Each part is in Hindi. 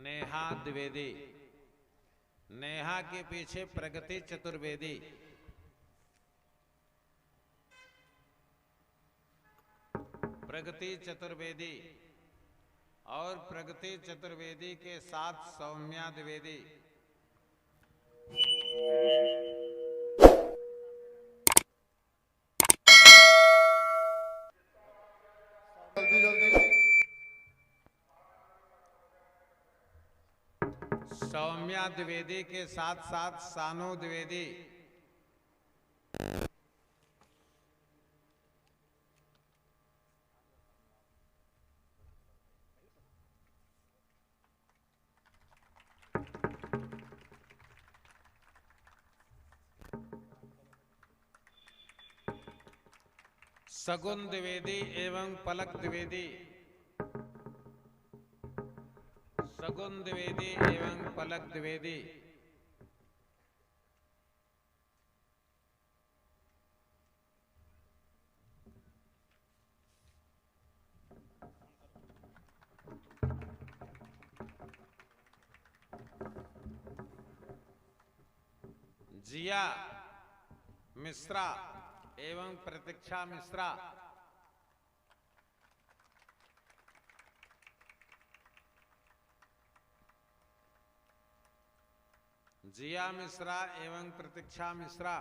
नेहा द्विवेदी। नेहा के पीछे प्रगति चतुर्वेदी। प्रगति चतुर्वेदी और प्रगति चतुर्वेदी के साथ सौम्या द्विवेदी। सौम्या द्विवेदी के साथ साथ सानू द्विवेदी। सगुन द्विवेदी एवं पलक द्विवेदी। सगुन द्विवेदी एवं पलक द्विवेदी। जिया मिश्रा एवं प्रतीक्षा मिश्रा। जिया मिश्रा एवं प्रतीक्षा मिश्रा।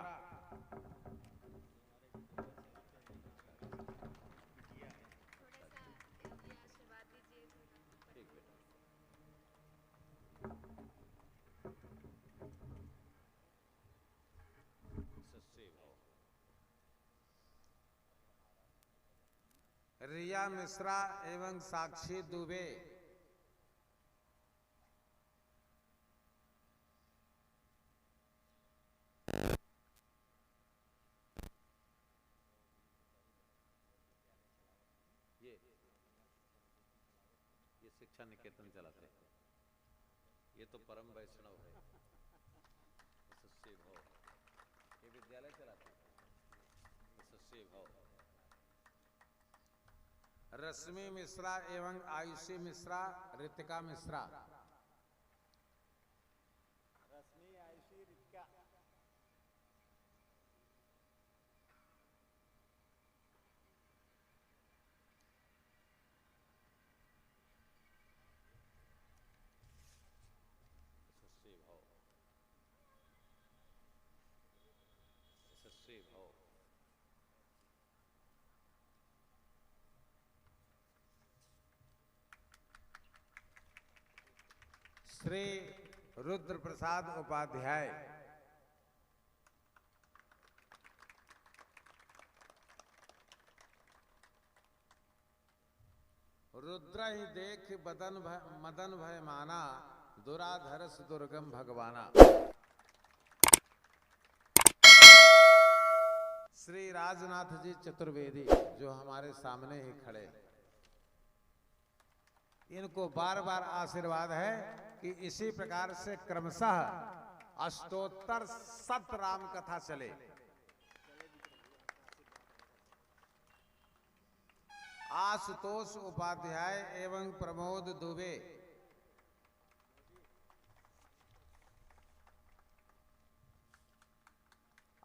रिया मिश्रा एवं साक्षी दुबे। ये शिक्षा निकेतन चलाते हैं। ये तो परम वैष्णव है। सच्चे भाव। ये विद्यालय चलाते हैं। सच्चे भाव। रश्मि मिश्रा एवं आयुषी मिश्रा, रितिका मिश्रा। रश्मि, आयुषी, रितिका। सच्चे भाव। सच्चे भाव। श्री रुद्र प्रसाद उपाध्याय। रुद्र ही देख मदन भय माना, दुराधरस दुर्गम भगवाना। श्री राजनाथ जी चतुर्वेदी जो हमारे सामने ही खड़े, इनको बार बार आशीर्वाद है कि इसी प्रकार से क्रमशः अष्टोत्तर शत राम कथा चले। आशुतोष उपाध्याय एवं प्रमोद दुबे।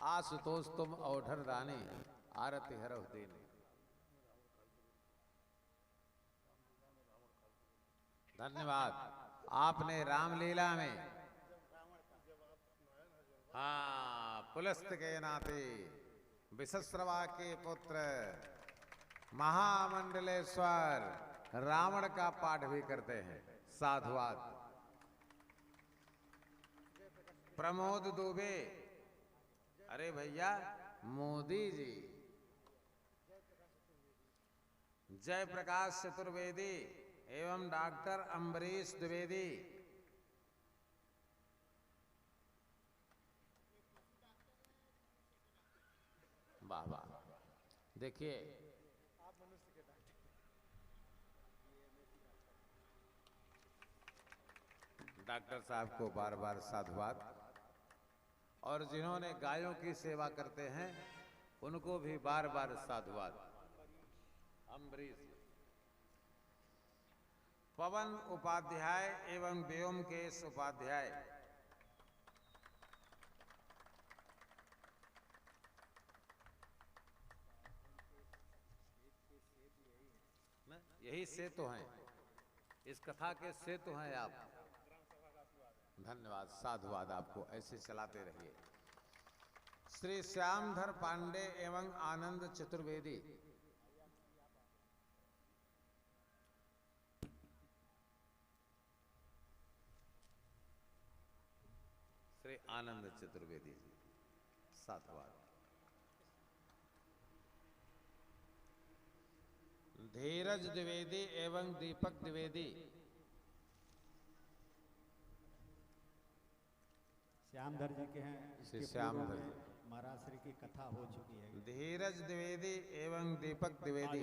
आशुतोष तुम औढ़र रानी, आरती हरहु देनी। धन्यवाद। आपने रामलीला में पुलस्त के नाते विशस्रवा के पुत्र महामंडलेश्वर रावण का पाठ भी करते हैं। साधुवाद। प्रमोद दुबे। अरे भैया मोदी जी। जयप्रकाश चतुर्वेदी एवं डॉक्टर अम्बरीश द्विवेदी। वाह वाह। देखिए डॉक्टर साहब को बार बार साधुवाद, और जिन्होंने गायों की सेवा करते हैं उनको भी बार बार साधुवाद। अम्बरीश पवन उपाध्याय एवं व्योमकेश उपाध्याय। यही सेतु हैं, इस कथा के सेतु हैं आप। धन्यवाद, साधुवाद आपको, ऐसे चलाते रहिए। श्री श्यामधर पांडे एवं आनंद चतुर्वेदी। श्री आनंद चतुर्वेदी, साधुवाद। धीरज द्विवेदी एवं दीपक द्विवेदी। श्यामधर जी के हैं। श्री इसके श्यामधर पूर्व में जी। महाराज श्री की कथा हो चुकी है। धीरज द्विवेदी एवं दीपक द्विवेदी।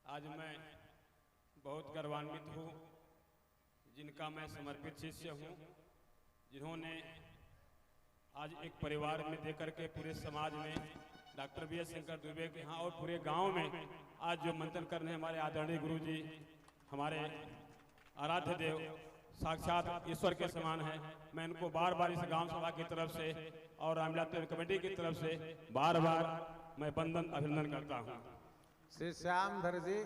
आज मैं बहुत गर्वान्वित हूँ, जिनका मैं समर्पित शिष्य हूँ, जिन्होंने आज एक परिवार में देकर के पूरे समाज में doctor B S Shankar Dubey के यहाँ और पूरे गांव में आज जो मंथन करने हमारे आदरणीय गुरु जी, हमारे आराध्य देव साक्षात ईश्वर के समान है। मैं इनको बार बार इस गांव सभा की तरफ से और रामलीला कमेटी की तरफ से बार बार मैं बंदन अभिनंदन करता हूँ। श्री श्यामधर जी,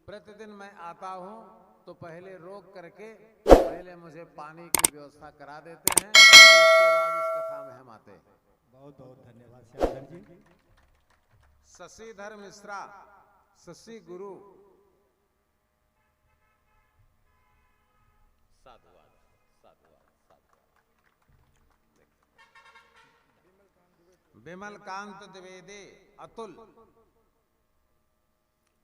प्रतिदिन मैं आता हूँ तो पहले रोक करके पहले मुझे पानी की व्यवस्था करा देते हैं, उसके बाद इस कथा में हम आते हैं। बहुत बहुत धन्यवाद श्यामधर जी। शशिधर मिश्रा, शशि गुरु। साधुवाद, साधुवाद, साधुवाद। विमलकांत द्विवेदी, अतुल।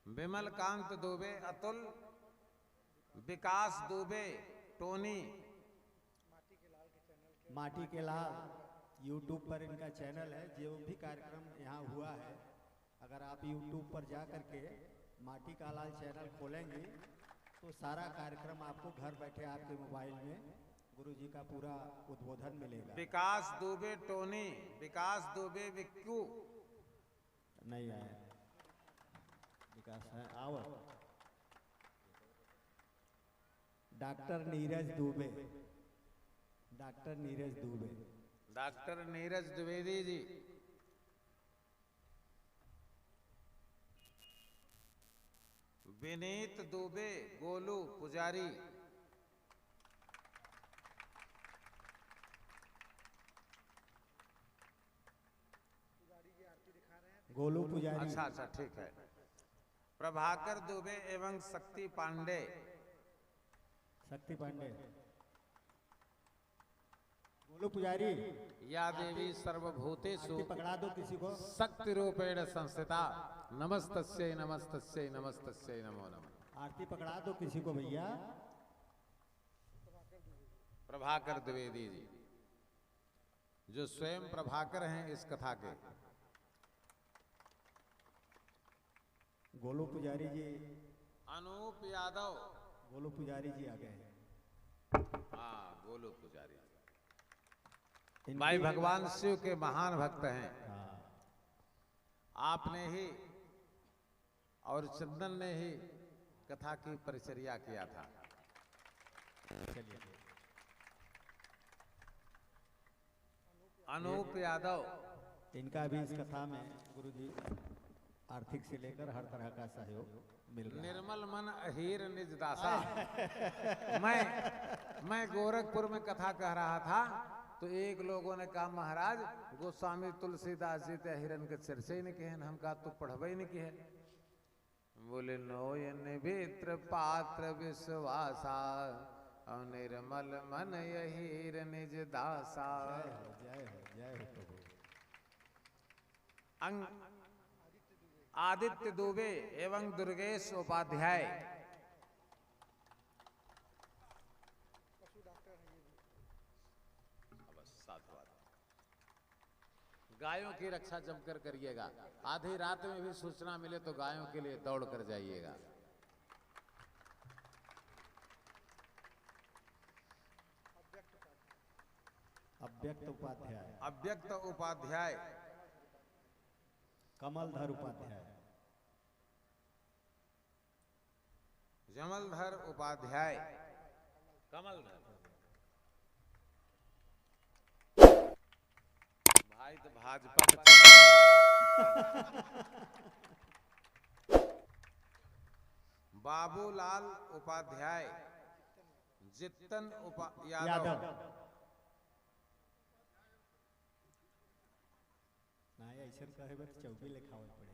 विमलकांत दुबे, अतुल। विकास दुबे, टोनी। माटी के लाल यूट्यूब पर इनका चैनल है। जो भी कार्यक्रम यहाँ हुआ है, अगर आप यूट्यूब पर जा करके माटी का लाल चैनल खोलेंगे तो सारा कार्यक्रम आपको घर बैठे आपके मोबाइल में गुरु जी का पूरा उद्बोधन मिलेगा। विकास दुबे, टोनी। विकास दुबे, विक्कू। नहीं आया विकास है, आओ। Doctor Neeraj Dubey, doctor Neeraj Dubey. Doctor Neeraj Dwivedi ji. Vineet Dubey, Golu Pujari. Golu पुजारी। अच्छा अच्छा, ठीक है। प्रभाकर दुबे एवं शक्ति पांडे। शक्ति पांडे। गोलू पुजारी। या देवी सर्वभूतेषु आरती पकड़ा दो किसी को। शक्ति रूपेण संस्थिता, नमस्तस्यै नमस्तस्यै नमस्तस्यै नमो नमः। आरती पकड़ा दो किसी को भैया। प्रभाकर द्विवेदी जी, जो स्वयं प्रभाकर हैं इस कथा के। गोलू पुजारी जी। अनूप यादव। गोलू पुजारी जी आ गए। हाँ, गोलू पुजारी भाई भगवान शिव के महान भक्त हैं। आपने ही और चंदन ने ही कथा की परिचर्या किया था। अनूप यादव। इनका भी इस कथा में गुरु जी आर्थिक से लेकर हर तरह का सहयोग मिल रहा है। निर्मल मन अहीर निज दासा। मैं गोरखपुर में कथा कह रहा था तो एक लोगों ने कहा, महाराज गोस्वामी तुलसीदास जी ते हिरन के चर्चे ही नहीं किए। हम कहा तू पढ़वे ही नहीं किए। बोले नोयन भित्र पात्र विश्वासा, और निर्मल मन यहीर निज दासा। जय हो जय हो प्रभु। आदित्य दुबे एवं दुर्गेश उपाध्याय। गायों की रक्षा जमकर करिएगा। आधी रात में भी सूचना मिले तो गायों के लिए दौड़ कर जाइएगा। अव्यक्त उपाध्याय। अव्यक्त उपाध्याय। कमलधर उपाध्याय। जमलधर उपाध्याय, कमलधर भाई तो भाजपा बाबूलाल उपाध्याय, जितन यादव, यादव ना ऐसा कहे बस चौकी लिखावत पड़े।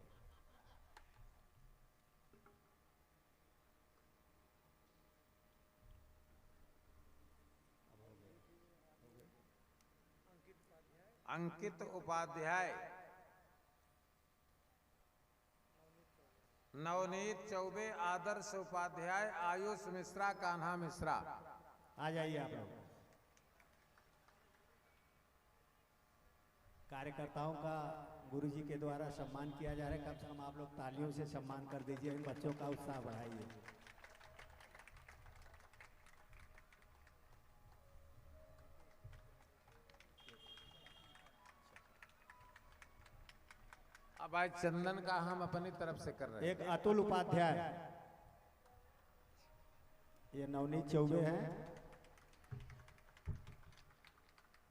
अंकित उपाध्याय, नवनीत चौबे, आदर्श उपाध्याय, आयुष मिश्रा, कान्हा मिश्रा। आ जाइए आप लोग। कार्यकर्ताओं का गुरुजी के द्वारा सम्मान किया जा रहा है। कम से कम आप लोग तालियों से सम्मान कर दीजिए, इन बच्चों का उत्साह बढ़ाइए। अब आज चंदन का हम अपनी तरफ से कर रहे हैं। एक अतुल उपाध्याय, ये नवनीत चौबे हैं।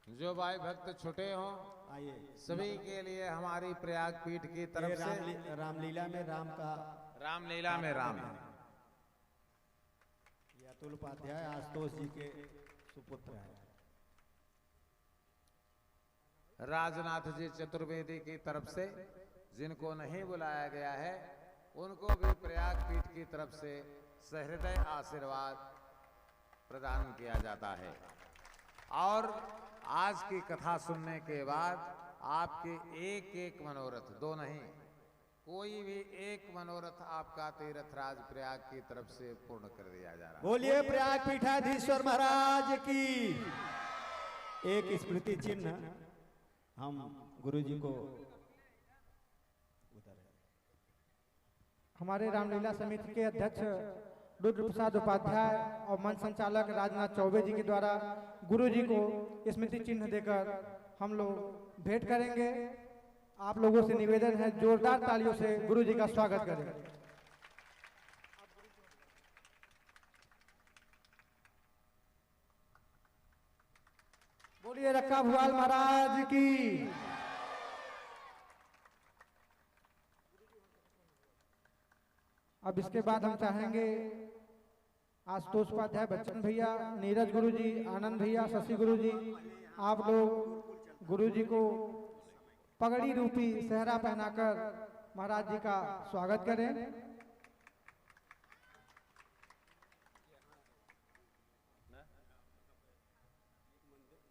जो भाई भक्त छुटे हों आइए, सभी के लिए हमारी प्रयाग पीठ की तरफ से रामलीला में राम का, रामलीला में राम। ये अतुल उपाध्याय आशुतोष जी के सुपुत्र हैं। राजनाथ जी चतुर्वेदी की तरफ से जिनको नहीं बुलाया गया है उनको भी प्रयाग पीठ की तरफ से सहृदय आशीर्वाद प्रदान किया जाता है। और आज की कथा सुनने के बाद आपके एक एक मनोरथ, दो नहीं, कोई भी एक मनोरथ आपका तीर्थराज प्रयाग की तरफ से पूर्ण कर दिया जा रहा है। बोलिए प्रयाग पीठाधीश्वर महाराज की। एक स्मृति चिन्ह हम गुरुजी को हमारे रामलीला समिति के अध्यक्ष रुद्र प्रसाद उपाध्याय और मंच संचालक राजनाथ चौबे जी के द्वारा गुरु जी को स्मृति चिन्ह देकर हम लोग भेंट करेंगे। आप लोगों से निवेदन है जोरदार तालियों से गुरु जी का स्वागत करें। बोलिए रक्का भुआल महाराज की। अब इसके बाद हम चाहेंगे आशुतोष उपाध्याय, बच्चन भैया, नीरज गुरुजी, आनंद भैया, शशि गुरुजी, आप लोग गुरुजी को पगड़ी रूपी सेहरा पहनाकर महाराज जी का स्वागत करें।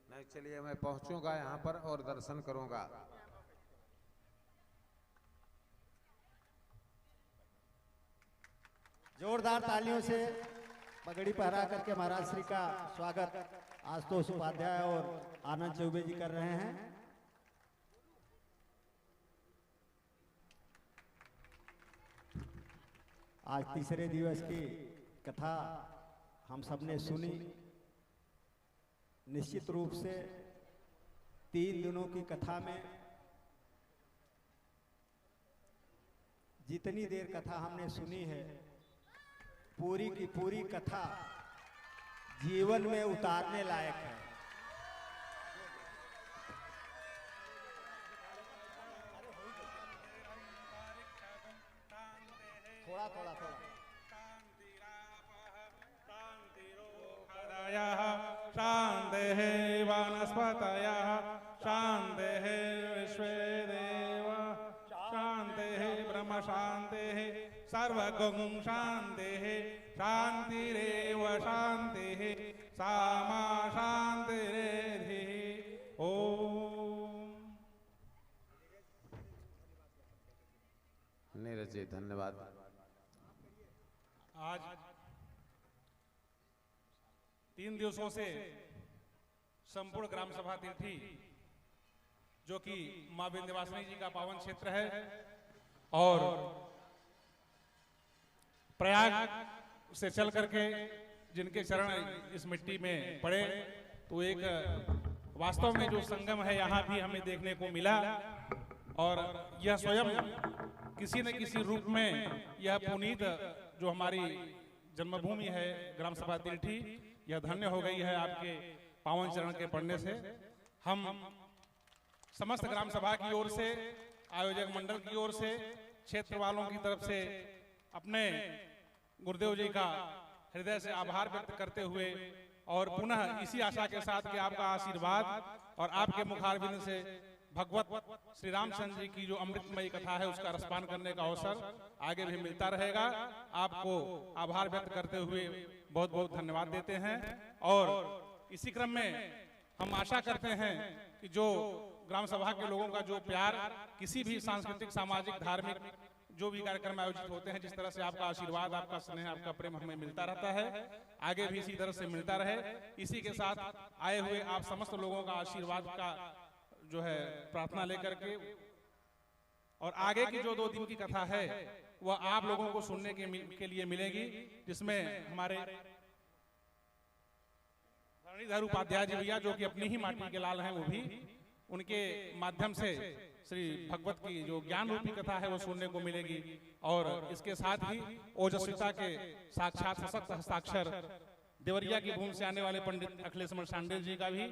नहीं, चलिए मैं पहुंचूंगा यहाँ पर और दर्शन करूंगा। जोरदार तालियों से पगड़ी पहरा करके महाराज श्री का स्वागत आशुतोष उपाध्याय और आनंद चौबे जी कर रहे हैं। आज तीसरे दिवस की कथा हम सबने सुनी। निश्चित रूप से 3 दिनों की कथा में जितनी देर कथा हमने सुनी है, पूरी की पूरी कथा जीवन में उतारने लायक है। थोड़ा थोड़ा थोड़ा शान्तिः वनस्पतयः शान्तिः विश्वे देव शान्तिः ब्रह्म शान्तिः सर्वगुं शान्तिः शान्तिरेव शान्तिः सामा शान्तिरेधि। ओम। नीरज जी धन्यवाद। आज 3 दिवसों से संपूर्ण ग्राम सभा तीर्थी जो कि मां विंध्यवासिनी जी का पावन क्षेत्र है और प्रयाग से चल करके जिनके चरण इस मिट्टी में पड़े, तो एक वास्तव में जो संगम है यहाँ भी हमें देखने को मिला। और यह स्वयं किसी न किसी रूप में यह पुनीत जो हमारी जन्मभूमि है ग्राम सभा तिलठी, यह धन्य हो गई है आपके पावन चरण के पढ़ने से। हम समस्त ग्राम सभा की ओर से, आयोजक मंडल की ओर से, क्षेत्र वालों की तरफ से अपने गुरुदेव जी का हृदय से आभार व्यक्त करते हुए और पुनः इसी आशा के साथ कि आपका आशीर्वाद और आपके मुखारबिंद से भगवत श्री रामचंद्र जी की जो अमृतमयी कथा है उसका रसपान करने का अवसर आगे भी मिलता रहेगा। आपको आभार व्यक्त करते हुए बहुत बहुत धन्यवाद देते हैं। और इसी क्रम में हम आशा करते हैं कि जो ग्राम सभा के लोगों का जो प्यार, किसी भी सांस्कृतिक, सामाजिक, धार्मिक जो भी कार्यक्रम आयोजित होते हैं, जिस तरह से आपका आशीर्वाद, आपका स्नेह, आपका प्रेम हमें मिलता रहता है, आगे भी इसी तरह से मिलता रहे। इसी के साथ आए हुए आप समस्त लोगों का आशीर्वाद का जो है प्रार्थना लेकर के, और आगे की जो 2 दिन की कथा है वह आप लोगों को सुनने के लिए मिलेगी, जिसमें हमारे धरणीधर उपाध्याय जी भैया, जो कि अपनी ही माटी के लाल हैं, वो भी उनके माध्यम से श्री भगवत की जो ज्ञान रूपी कथा है वो सुनने को मिलेगी। और इसके साथ ही ओजस्विता के साक्षात सशक्त हस्ताक्षर देवरिया की भूमि से आने वाले पंडित अखिलेश शांडिल जी का भी,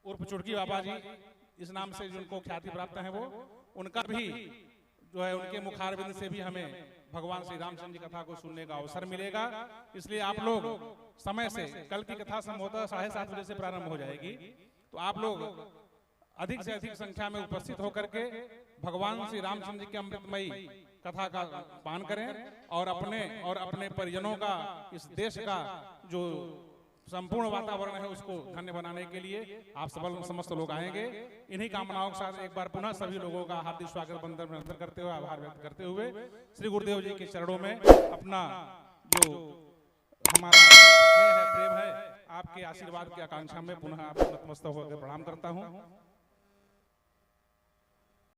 उर्फ चुड़की बाबा जी इस नाम से जिनको ख्याति प्राप्त है, वो उनका भी जो है उनके मुखारबिंद से भी हमें भगवान श्री रामचंद्र जी कथा को सुनने का अवसर मिलेगा। इसलिए आप लोग समय से, कल की कथा संभवतः 7:30 बजे से प्रारंभ हो जाएगी, तो आप लोग अधिक से अधिक संख्या में उपस्थित होकर के भगवान श्री रामचंद्र जी की अमृतमयी कथा का पान करें और अपने परिजनों का, इस देश का जो संपूर्ण वातावरण है उसको धन्य बनाने के लिए आप समस्त लोग आएंगे। इन्हीं कामनाओं के साथ एक बार पुनः सभी लोगों का हार्दिक स्वागत वंदन करते हुए, आभार व्यक्त करते हुए श्री गुरुदेव जी के चरणों में अपना जो हमारा स्नेह है, प्रेम है, आपके आशीर्वाद की आकांक्षा में पुनः आप नतमस्तक होकर प्रणाम करता हूँ।